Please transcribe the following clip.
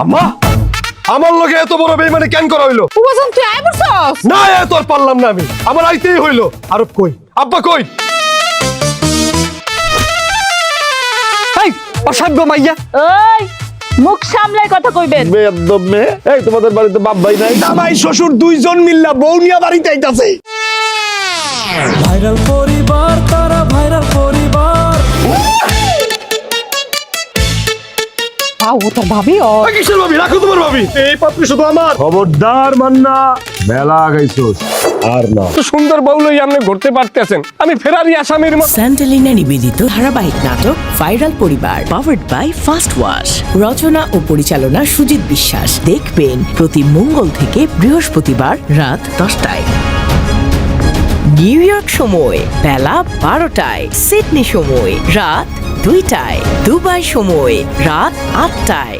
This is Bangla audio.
আম্মা আমার লগে এত বড় বেইমানি কেন করা হইলো? ফুফাজান তুই আয় বসছস? না এত আর পারলাম না আমি, আমার আইতেই হইলো। আরব কই, আব্বা কই? এই অসভ্য মাইয়া, ওই মুখ সামলাই কথা কইবেন। বেয়াদব মেয়ে। এই তোমাদের বাড়িতে বাপ ভাই নাই? জামাই শ্বশুর দুইজন মিল্লা বউ নিয়া বাড়িতে আইতাছে। ভাইরাল পরিবার, তারা ভাইরাল পরিবার। ও তো ভাবি ও কিসের ভাবি? রাখো তোমার ভাবি, এই পাত্র শুধু আমার। খবরদার মান্না, মেলা গাইছস আর না। তো সুন্দর বউ লই আপনি ঘুরতে পারতেছেন, আমি ফেরারি আসামির মতো। স্যান্ডেলিনা নিবেদিত ধারাবাহিক নাটক ভাইরাল পরিবার, পাওয়ার্ড বাই ফার্স্ট ওয়াশ, রচনা ও পরিচালনা সুজিত বিশ্বাস। দেখবেন প্রতি মঙ্গল থেকে বৃহস্পতিবার রাত 10টায়। নিউ ইয়র্ক সময় বেলা 12টায়, সিডনি সময় রাত 2টায়, দুবাই সময় রাত 8টায়।